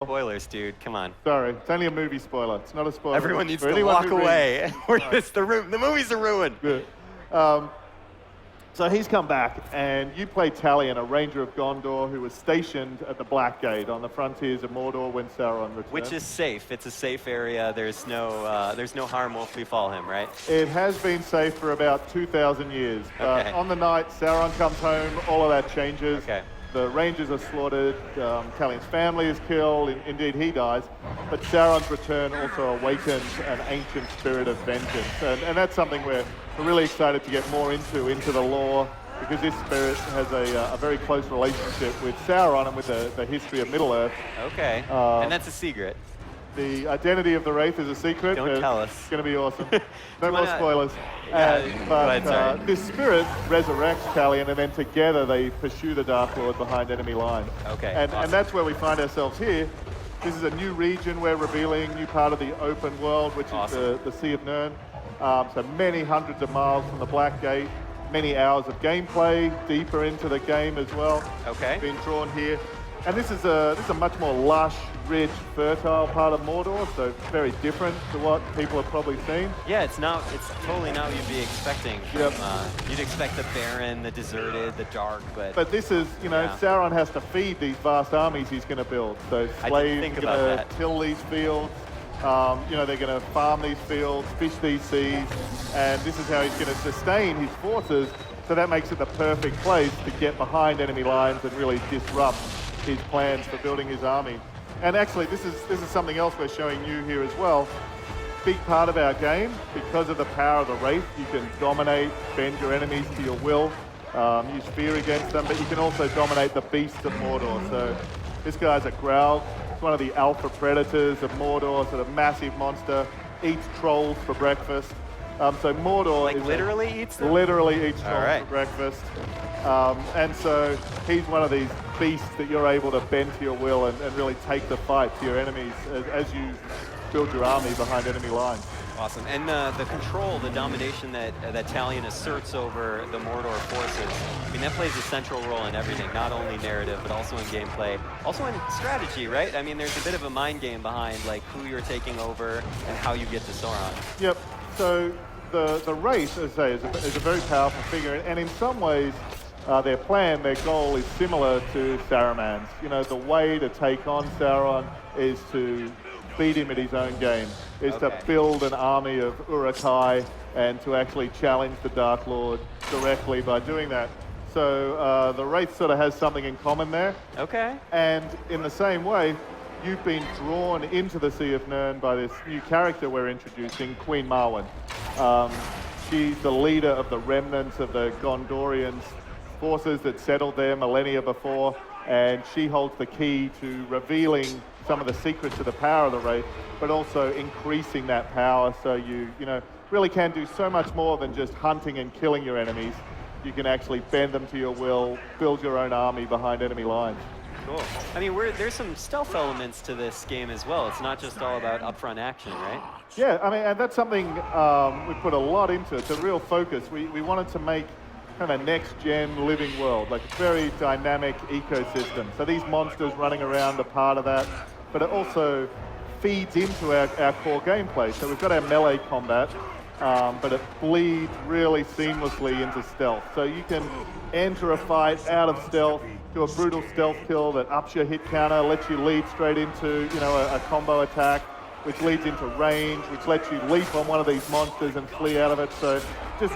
Spoilers, dude. Come on. Sorry, it's only a movie spoiler. It's not a spoiler. Everyone needs to walk away. The movies are ruined. Good. So he's come back, and you play Talion, a ranger of Gondor who was stationed at the Black Gate on the frontiers of Mordor when Sauron returned. Which is safe. It's a safe area. There's no harm will befall him, right? It has been safe for about 2,000 years. Okay. On the night Sauron comes home, all of that changes. Okay. The rangers are slaughtered, Talion's family is killed, indeed he dies, but Sauron's return also awakens an ancient spirit of vengeance. And that's something we're really excited to get more into the lore, because this spirit has a very close relationship with Sauron and with the history of Middle-earth. Okay, and that's a secret. The identity of the Wraith is a secret. Don't tell us. It's going to be awesome. No more spoilers. But this spirit resurrects Talion, and then together they pursue the Dark Lord behind enemy lines. Okay, and awesome. that's where we find ourselves here. This is a new region we're revealing, new part of the open world, which Awesome. is the Sea of Nirn. So many hundreds of miles from the Black Gate, many hours of gameplay, deeper into the game as well. Okay. Being drawn here. And this is a much more lush, rich, fertile part of Mordor, so very different to what people have probably seen. Yeah, it's totally not what you'd be expecting. Yep. You'd expect the barren, the deserted, the dark, But this is, Yeah. Sauron has to feed these vast armies he's going to build. So slaves think are about going to that. till these fields. They're going to farm these fields, fish these seas, and this is how he's going to sustain his forces. So that makes it the perfect place to get behind enemy lines and really disrupt his plans for building his army. And actually, this is something else we're showing you here as well. Big part of our game, because of the power of the Wraith, you can dominate, bend your enemies to your will, use fear against them, but you can also dominate the beasts of Mordor. So this guy's a Graug. It's one of the alpha predators of Mordor, sort of massive monster, eats trolls for breakfast. So Mordor literally eats them? Literally eats trolls right. for breakfast. And so he's one of these beasts that you're able to bend to your will and really take the fight to your enemies as you build your army behind enemy lines. Awesome. And the control, the domination that Talion asserts over the Mordor forces, I mean, that plays a central role in everything, not only narrative, but also in gameplay, also in strategy, right? I mean, there's a bit of a mind game behind, like, who you're taking over and how you get to Sauron. Yep. So the Wraith, as I say, is a very powerful figure, and in some ways, their plan, their goal is similar to Saruman's. The way to take on Sauron is to beat him at his own game, is to build an army of Uruk-hai and to actually challenge the Dark Lord directly by doing that. So the Wraith sort of has something in common there. Okay. And in the same way, you've been drawn into the Sea of Nirn by this new character we're introducing, Queen Marwen. She's the leader of the remnants of the Gondorians' forces that settled there millennia before, and she holds the key to revealing some of the secrets of the power of the Wraith, but also increasing that power so you really can do so much more than just hunting and killing your enemies. You can actually bend them to your will, build your own army behind enemy lines. Cool. I mean, there's some stealth elements to this game as well. It's not just all about upfront action, right? Yeah, I mean, and that's something we put a lot into. It's a real focus. We wanted to make kind of a next-gen living world, like a very dynamic ecosystem. So these monsters running around are part of that, but it also feeds into our core gameplay. So we've got our melee combat, but it bleeds really seamlessly into stealth. So you can enter a fight out of stealth, do a brutal stealth kill that ups your hit counter, lets you lead straight into a combo attack, which leads into range, which lets you leap on one of these monsters and flee out of it. So just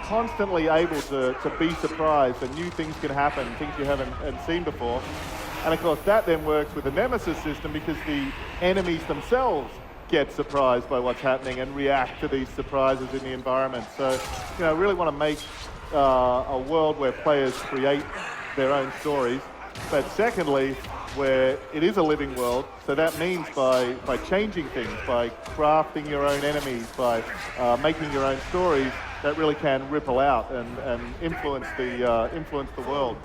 constantly able to be surprised, and new things can happen, things you haven't seen before. And of course that then works with the Nemesis system, because the enemies themselves get surprised by what's happening and react to these surprises in the environment. So really want to make a world where players create their own stories, but secondly, where it is a living world. So that means by changing things, by crafting your own enemies, by making your own stories, that really can ripple out and influence the world.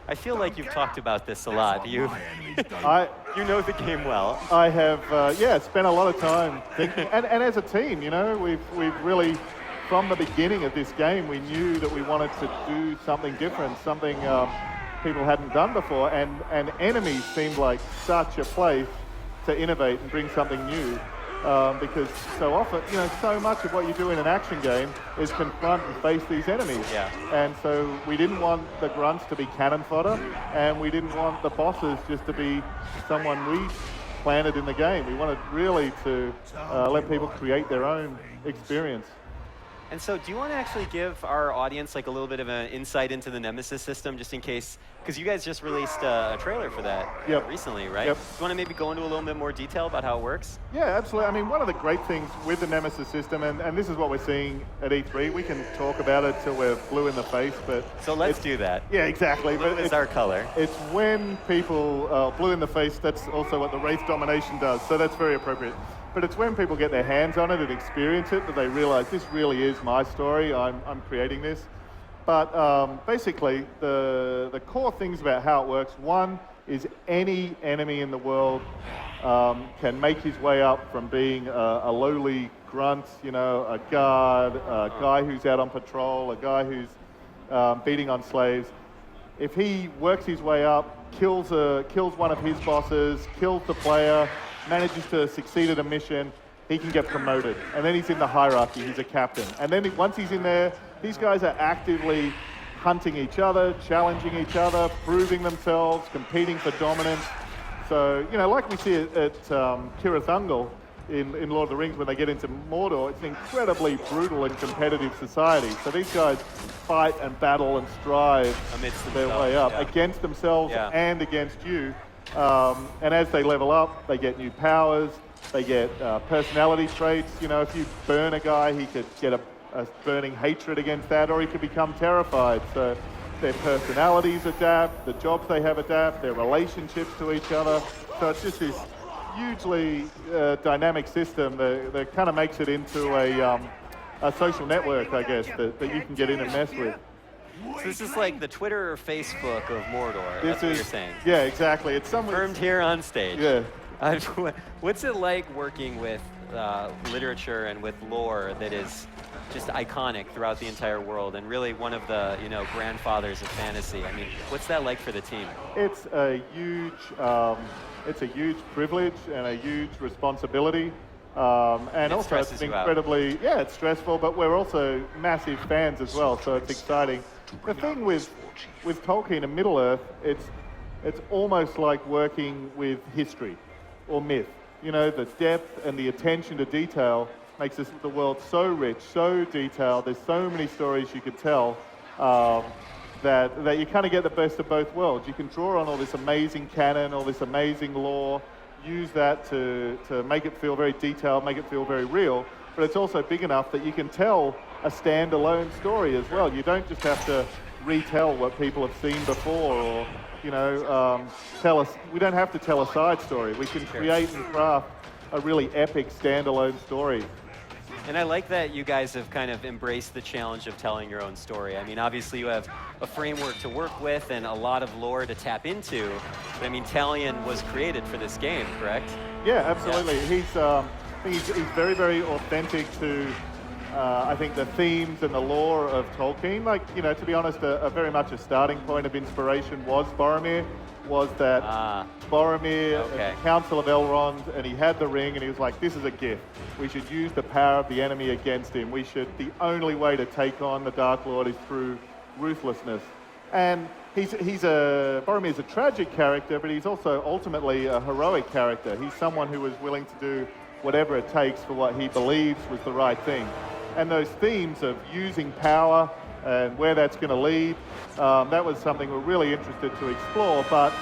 I feel like you've talked about this a lot. You know the game well. I have, spent a lot of time thinking, and as a team, we've really, from the beginning of this game, we knew that we wanted to do something different, something people hadn't done before, and enemies seemed like such a place to innovate and bring something new. Because so often, you know, so much of what you do in an action game is confront and face these enemies. Yeah. And so we didn't want the grunts to be cannon fodder, and we didn't want the bosses just to be someone we planted in the game. We wanted really to let people create their own experience. And so do you want to actually give our audience like a little bit of an insight into the Nemesis system, just in case, because you guys just released a trailer for that recently, right? Yep. Do you want to maybe go into a little bit more detail about how it works? Yeah, absolutely. I mean, one of the great things with the Nemesis system, and this is what we're seeing at E3, we can talk about it till we're blue in the face, but... So let's do that. Yeah, exactly. Blue is our color. It's when people, blue in the face, that's also what the race domination does, so that's very appropriate. But it's when people get their hands on it and experience it that they realize this really is my story, I'm creating this. But basically, the core things about how it works, one is any enemy in the world can make his way up from being a lowly grunt, you know, a guard, a guy who's out on patrol, a guy who's beating on slaves. If he works his way up, kills one of his bosses, kills the player, manages to succeed at a mission, he can get promoted. And then he's in the hierarchy, he's a captain. And then once he's in there, these guys are actively hunting each other, challenging each other, proving themselves, competing for dominance. So, you know, like we see at Cirith Ungol in Lord of the Rings when they get into Mordor, it's an incredibly brutal and competitive society. So these guys fight and battle and strive amidst their way up against themselves and against you. And as they level up, they get new powers, they get personality traits. You know, if you burn a guy, he could get a burning hatred against that, or he could become terrified. So their personalities adapt, the jobs they have adapt, their relationships to each other. So it's just this hugely dynamic system that kind of makes it into a social network, I guess, that you can get in and mess with. So this is like the Twitter or Facebook of Mordor. That's what you're saying. Yeah, exactly. It's confirmed here on stage. Yeah. What's it like working with literature and with lore that is just iconic throughout the entire world and really one of the, you know, grandfathers of fantasy? I mean, what's that like for the team? It's a huge privilege and a huge responsibility. And also it's incredibly, it's stressful, but we're also massive fans as well, so it's exciting. The thing with Tolkien and Middle-earth, it's almost like working with history or myth. You know, the depth and the attention to detail makes the world so rich, so detailed. There's so many stories you could tell that you kind of get the best of both worlds. You can draw on all this amazing canon, all this amazing lore, use that to make it feel very detailed, make it feel very real, but it's also big enough that you can tell a standalone story as well. You don't just have to retell what people have seen before, or, you know, we don't have to tell a side story. We can create and craft a really epic standalone story. And I like that you guys have kind of embraced the challenge of telling your own story. I mean, obviously you have a framework to work with and a lot of lore to tap into. But I mean, Talion was created for this game, correct? Yeah, absolutely. Yeah. He's very, very authentic to, I think, the themes and the lore of Tolkien. Like, you know, to be honest, very much a starting point of inspiration was Boromir. Was that Boromir, Council of Elrond, and he had the ring, and he was like, this is a gift. We should use the power of the enemy against him. The only way to take on the Dark Lord is through ruthlessness. And Boromir's a tragic character, but he's also ultimately a heroic character. He's someone who was willing to do whatever it takes for what he believes was the right thing. And those themes of using power and where that's going to lead, that was something we're really interested to explore, but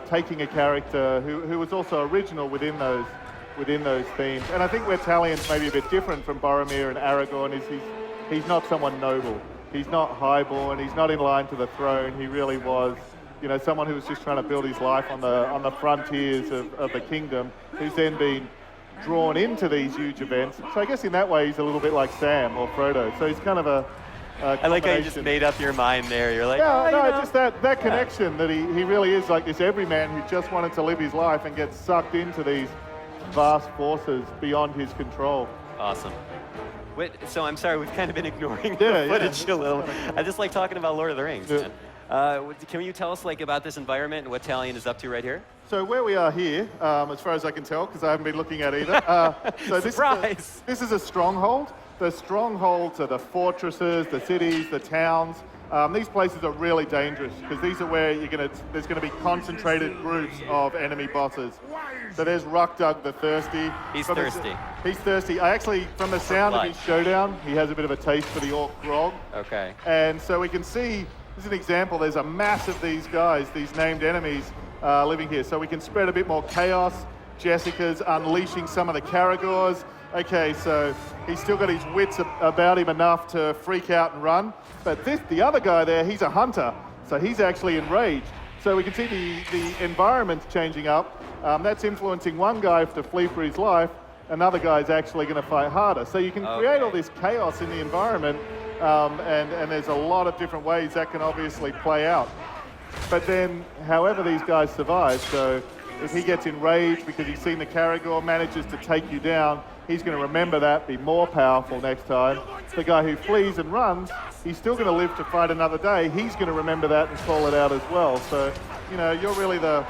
taking a character who was also original within those themes. And I where Talion's maybe a bit different from Boromir and Aragorn is he's not someone noble. He's not highborn, he's not in line to the throne. He really was, you know, someone who was just trying to build his life on the frontiers of the kingdom, who's then been drawn into these huge events. So I guess in that way he's a little bit like Sam or Frodo. So he's kind of a I like how you just made up your mind there. You're like, just that connection that he really is like this everyman who just wanted to live his life and gets sucked into these vast forces beyond his control. Awesome. So I'm sorry, we've kind of been ignoring the footage a little. I just like talking about Lord of the Rings, man. Can you tell us like about this environment and what Talion is up to right here? So where we are here, as far as I can tell, because I haven't been looking at either. So Surprise! This is a stronghold. The strongholds are the fortresses, the cities, the towns. These places are really dangerous because these are where there's going to be concentrated groups of enemy bosses. So there's Rukdug the Thirsty. He's thirsty. He's thirsty. I actually, from the sound of his showdown, he has a bit of a taste for the Orc grog. Okay. And so we can see, this is an example, there's a mass of these guys, these named enemies living here. So we can spread a bit more chaos. Jessica's unleashing some of the Caragors. Okay, so he's still got his wits about him enough to freak out and run. But the other guy there, he's a hunter, so he's actually enraged. So we can see the environment's changing up. That's influencing one guy to flee for his life. Another guy's actually going to fight harder. So you can create all this chaos in the environment, and there's a lot of different ways that can obviously play out. But then, however these guys survive, so if he gets enraged because he's seen the Caragor, manages to take you down, he's going to remember that, be more powerful next time. The guy who flees and runs, he's still going to live to fight another day. He's going to remember that and call it out as well. So, you know, you're really the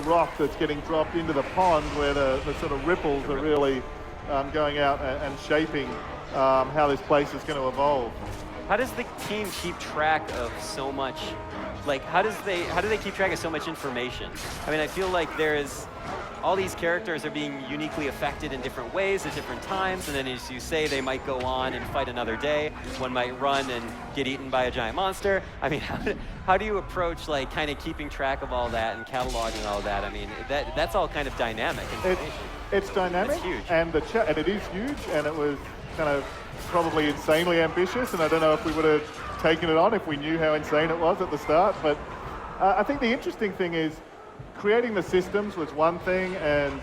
rock that's getting dropped into the pond where the sort of ripples are really going out and shaping how this place is going to evolve. How does the team keep track of so much? Like, how do they keep track of so much information? I mean, I feel like all these characters are being uniquely affected in different ways at different times, and then as you say, they might go on and fight another day. One might run and get eaten by a giant monster. I mean, how do you approach like kind of keeping track of all that and cataloging all that? I mean, that's all kind of dynamic information. It's dynamic, it's huge. and it is huge, and it was kind of probably insanely ambitious, and I don't know if we would have taken it on if we knew how insane it was at the start. But I think the interesting thing is creating the systems was one thing, and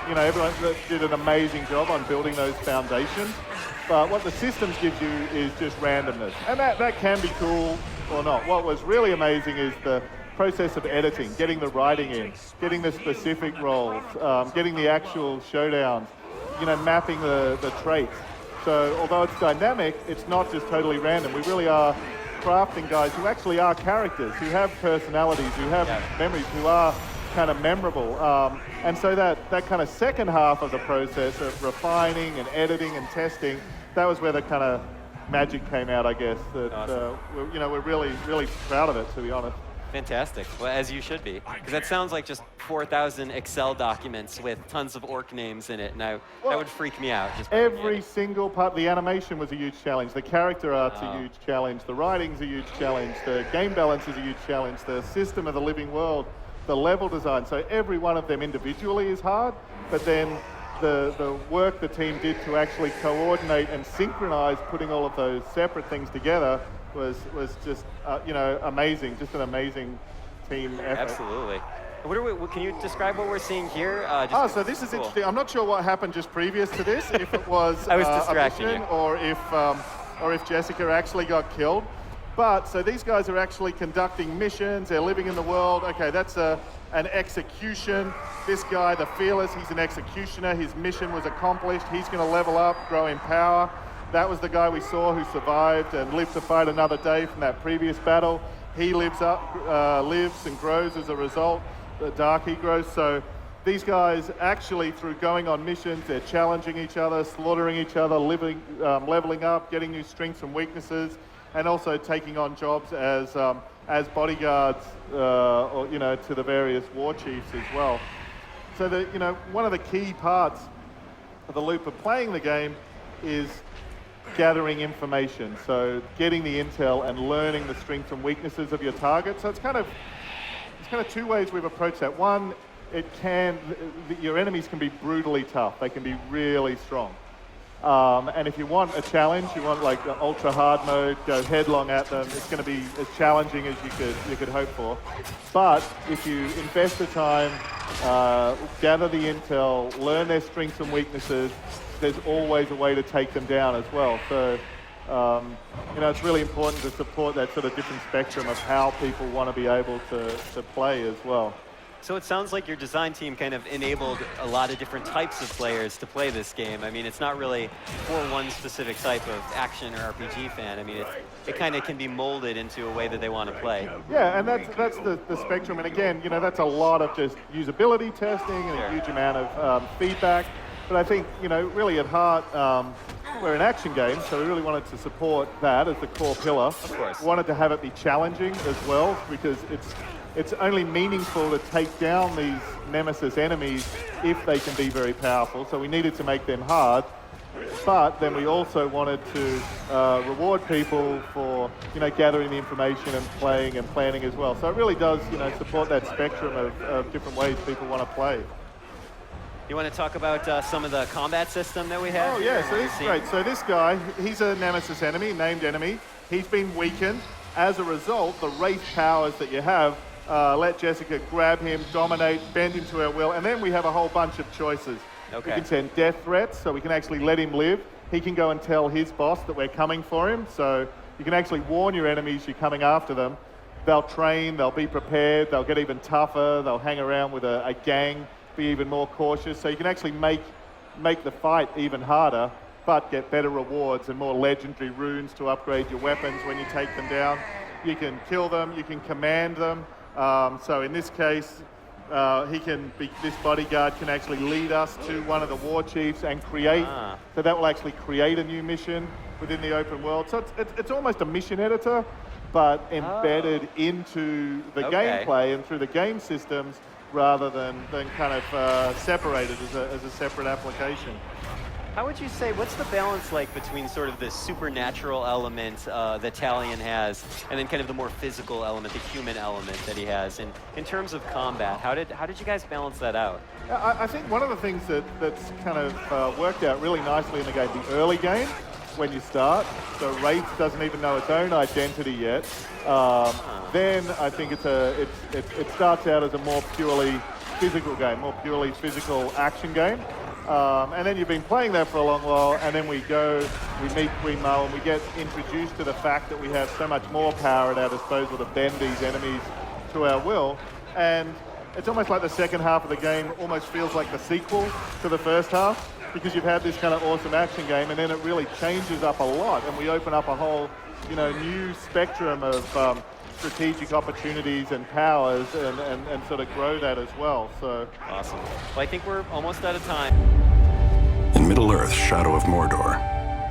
you know, everyone did an amazing job on building those foundations. But what the systems gives you is just randomness, and that can be cool or not. What was really amazing is the process of editing, getting the writing in, getting the specific roles, getting the actual showdowns, you know, mapping the traits. So although it's dynamic, it's not just totally random. We really are crafting guys who actually are characters, who have personalities, who have memories, who are kind of memorable. And so that kind of second half of the process of refining and editing and testing, that was where the kind of magic came out, I guess. That awesome. we're really, really proud of it, to be honest. Fantastic. Well, as you should be. Because that sounds like just 4,000 Excel documents with tons of orc names in it, and that would freak me out. Just every single part, the animation was a huge challenge, the character art's a huge challenge, the writing's a huge challenge, the game balance is a huge challenge, the system of the living world, the level design. So every one of them individually is hard, but then the work the team did to actually coordinate and synchronize putting all of those separate things together was just you know, amazing, just an amazing team effort. Absolutely. Can you describe what we're seeing here? So this is interesting. I'm not sure what happened just previous to this, if it was, I was a distracting mission, you. or if Jessica actually got killed. But so these guys are actually conducting missions. They're living in the world. Okay, that's an execution. This guy, the Fearless, he's an executioner. His mission was accomplished. He's going to level up, grow in power. That was the guy we saw who survived and lived to fight another day from that previous battle. He lives and grows as a result. The dark he grows. So these guys actually, through going on missions, they're challenging each other, slaughtering each other, leveling up, getting new strengths and weaknesses, and also taking on jobs as bodyguards, or, you know, to the various war chiefs as well. So one of the key parts of the loop of playing the game is gathering information. So getting the intel and learning the strengths and weaknesses of your target. So it's kind of two ways we've approached that. One, your enemies can be brutally tough. They can be really strong. And if you want a challenge, you want like the ultra hard mode, go headlong at them, it's going to be as challenging as you could hope for. But if you invest the time, gather the intel, learn their strengths and weaknesses, there's always a way to take them down as well. So, it's really important to support that sort of different spectrum of how people want to be able to play as well. So it sounds like your design team kind of enabled a lot of different types of players to play this game. I mean, it's not really for one specific type of action or RPG fan. I mean, it kind of can be molded into a way that they want to play. Yeah, and that's the spectrum. And again, you know, that's a lot of just usability testing and a huge amount of feedback. But I think, you know, really at heart, we're an action game, so we really wanted to support that as the core pillar. Of course. We wanted to have it be challenging as well, because it's only meaningful to take down these nemesis enemies if they can be very powerful. So we needed to make them hard, but then we also wanted to reward people for, you know, gathering the information and playing and planning as well. So it really does, you know, support that spectrum of different ways people want to play. You want to talk about some of the combat system that we have? Oh yeah, so this is great. So this guy, he's a nemesis enemy, named enemy. He's been weakened. As a result, the wraith powers that you have let Jessica grab him, dominate, bend him to her will, and then we have a whole bunch of choices. Okay. We can send death threats, so we can actually let him live. He can go and tell his boss that we're coming for him, so you can actually warn your enemies you're coming after them. They'll train, they'll be prepared, they'll get even tougher, they'll hang around with a gang, be even more cautious, so you can actually make the fight even harder, but get better rewards and more legendary runes to upgrade your weapons when you take them down. You can kill them, you can command them. So in this case, this bodyguard can actually lead us to one of the war chiefs and create, so that will actually create a new mission within the open world. So it's almost a mission editor, but embedded into the gameplay and through the game systems, rather than kind of separated as a separate application. How would you say, what's the balance like between sort of the supernatural element that Talion has, and then kind of the more physical element, the human element that he has? And in terms of combat, how did you guys balance that out? I think one of the things that's kind of worked out really nicely in the game, the early game, when you start, so Wraith doesn't even know its own identity yet. Then I think it starts out as a more purely physical game, more purely physical action game. And then you've been playing that for a long while, and then we meet Queen Mo, and we get introduced to the fact that we have so much more power at our disposal to bend these enemies to our will. And it's almost like the second half of the game almost feels like the sequel to the first half, because you've had this kind of awesome action game, and then it really changes up a lot, and we open up a whole, you know, new spectrum of strategic opportunities and powers, and sort of grow that as well. So awesome. Well, I think we're almost out of time. In Middle-earth's Shadow of Mordor,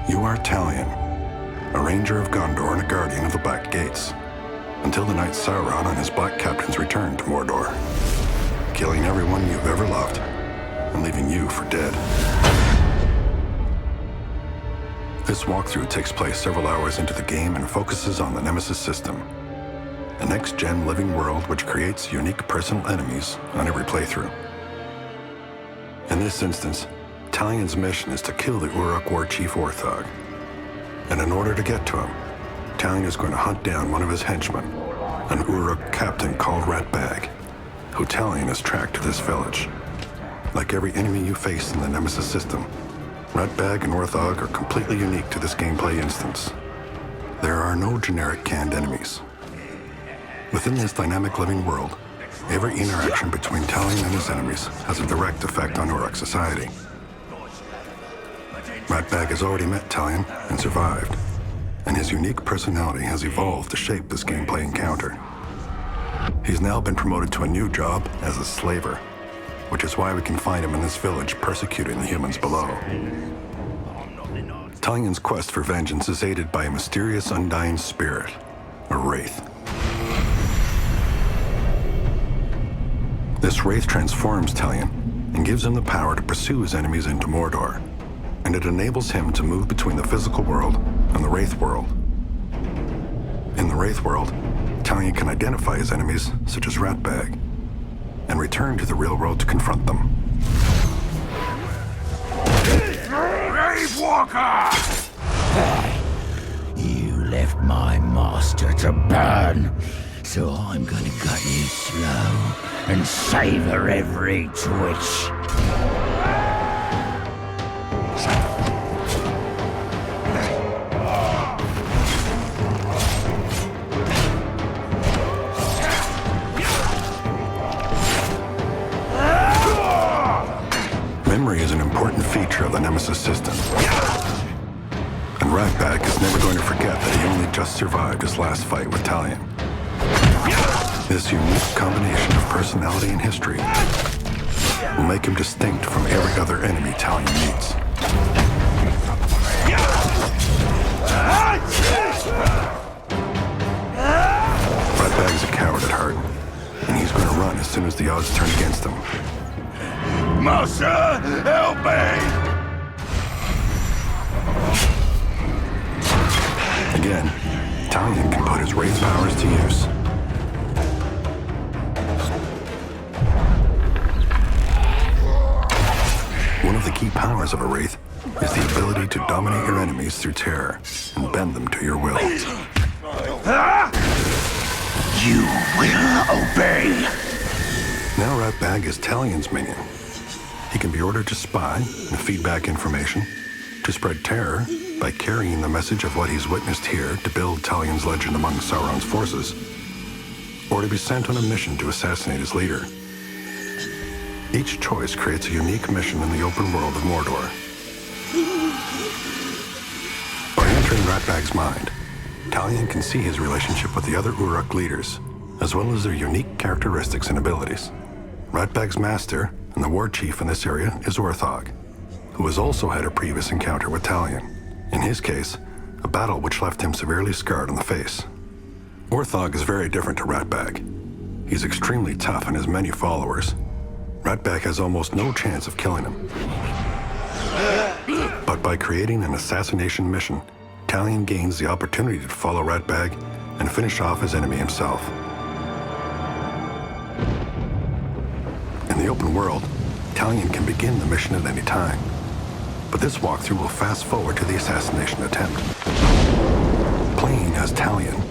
you are Talion, a ranger of Gondor and a guardian of the Black Gates, until the night Sauron and his Black captains return to Mordor, killing everyone you've ever loved and leaving you for dead. This walkthrough takes place several hours into the game and focuses on the Nemesis system, a next-gen living world which creates unique personal enemies on every playthrough. In this instance, Talion's mission is to kill the Uruk war chief Orthog. And in order to get to him, Talion is going to hunt down one of his henchmen, an Uruk captain called Ratbag, who Talion has tracked to this village. Like every enemy you face in the Nemesis system, Ratbag and Orthog are completely unique to this gameplay instance. There are no generic canned enemies. Within this dynamic living world, every interaction between Talion and his enemies has a direct effect on Uruk society. Ratbag has already met Talion and survived, and his unique personality has evolved to shape this gameplay encounter. He's now been promoted to a new job as a slaver, which is why we can find him in this village persecuting the humans below. Talion's quest for vengeance is aided by a mysterious undying spirit, a wraith. This wraith transforms Talion and gives him the power to pursue his enemies into Mordor, and it enables him to move between the physical world and the wraith world. In the wraith world, Talion can identify his enemies, such as Ratbag, and return to the real world to confront them. Grave Walker! You left my master to burn, so I'm gonna cut you slow and savor every twitch. memory is an important feature of the Nemesis system. And Ratbag is never going to forget that he only just survived his last fight with Talion. This unique combination of personality and history will make him distinct from every other enemy Talion meets. Ratbag's a coward at heart, and he's going to run as soon as the odds turn against him. Master, help me! Again, Talion can put his Wraith powers to use. One of the key powers of a Wraith is the ability to dominate your enemies through terror and bend them to your will. You will obey. Now Ratbag is Talion's minion. He can be ordered to spy and feed back information, to spread terror by carrying the message of what he's witnessed here to build Talion's legend among Sauron's forces, or to be sent on a mission to assassinate his leader. Each choice creates a unique mission in the open world of Mordor. By entering Ratbag's mind, Talion can see his relationship with the other Uruk leaders, as well as their unique characteristics and abilities. Ratbag's master and the war chief in this area is Orthog, who has also had a previous encounter with Talion. In his case, a battle which left him severely scarred on the face. Orthog is very different to Ratbag. He's extremely tough and has many followers. Ratbag has almost no chance of killing him. But by creating an assassination mission, Talion gains the opportunity to follow Ratbag and finish off his enemy himself. In the open world, Talion can begin the mission at any time. But this walkthrough will fast forward to the assassination attempt. Playing as Talion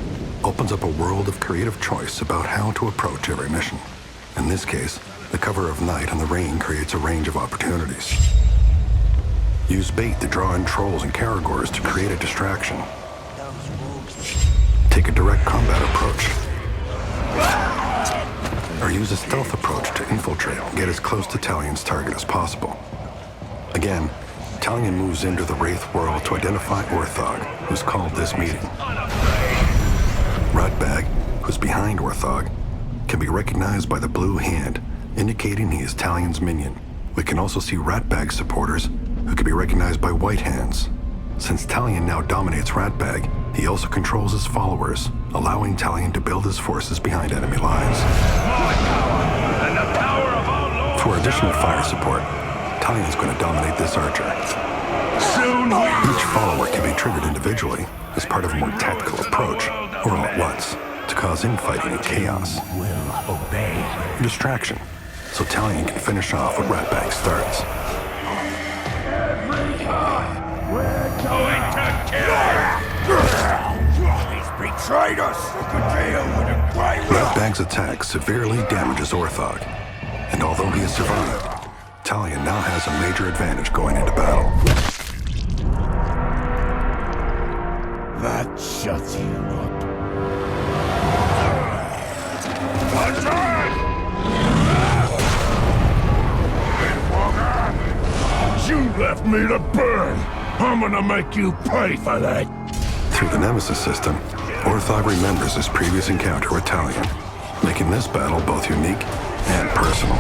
opens up a world of creative choice about how to approach every mission. In this case, the cover of night and the rain creates a range of opportunities. Use bait to draw in trolls and Caragors to create a distraction. Take a direct combat approach. Or use a stealth approach to infiltrate and get as close to Talion's target as possible. Again, Talion moves into the Wraith world to identify Orthog, who's called this meeting. Ratbag, who's behind Orthog, can be recognized by the blue hand, indicating he is Talion's minion. We can also see Ratbag's supporters, who can be recognized by white hands. Since Talion now dominates Ratbag, he also controls his followers, allowing Talion to build his forces behind enemy lines. For additional fire support, Talion's going to dominate this archer. Each follower can be triggered individually as part of a more tactical approach, or all at once, to cause infighting and chaos. Will obey. A distraction, so Talion can finish off what Ratbag starts. We're going to kill! He's betrayed us! Ratbag's attack severely damages Orthog, and although he has survived, Talion now has a major advantage going into battle. That shuts you up. You left me to burn! I'm gonna make you pay for that! Through the Nemesis system, Orthog remembers his previous encounter with Talion, making this battle both unique and personal.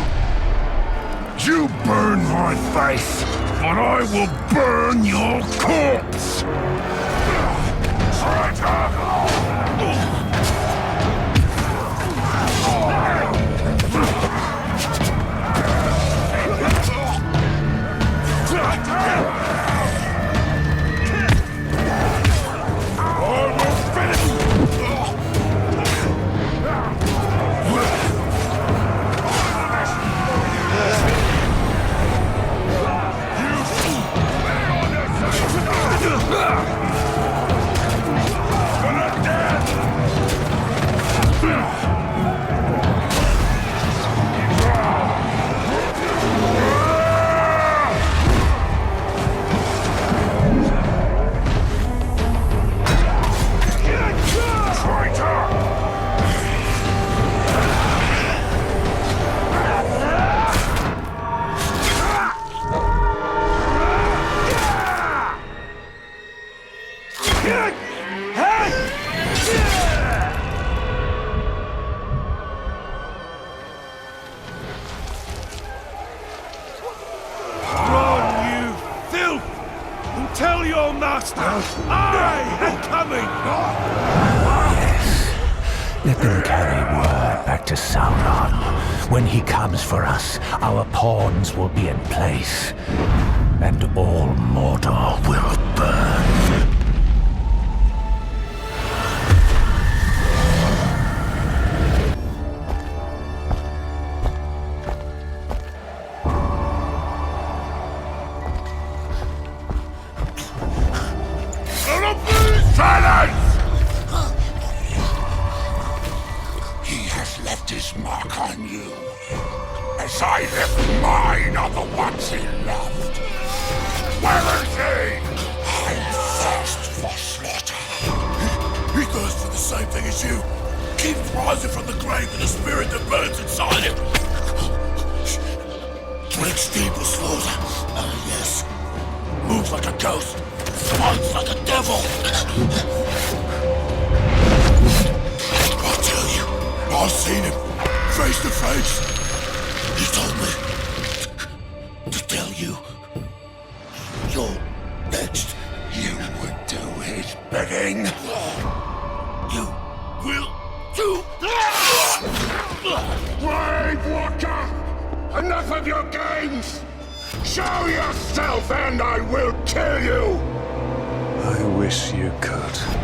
You burn my face, but I will burn your corpse! master! I am coming! Yes. Let them carry word back to Sauron. When he comes for us, our pawns will be in place. And all Mordor will burn. Silence! He has left his mark on you, as I left mine on the ones he loved. Where is he? I thirst for slaughter. He thirsts for the same thing as you. Keeps rising from the grave with the spirit that burns inside him. Drinks deep with slaughter. Yes. Moves like a ghost. Smiles like a devil. I'll tell you, I've seen him face to face. He told me to tell you you're next. You would do his bidding. You will do. Brave Walker! Enough of your games! Show yourself and I will kill you! I wish you could.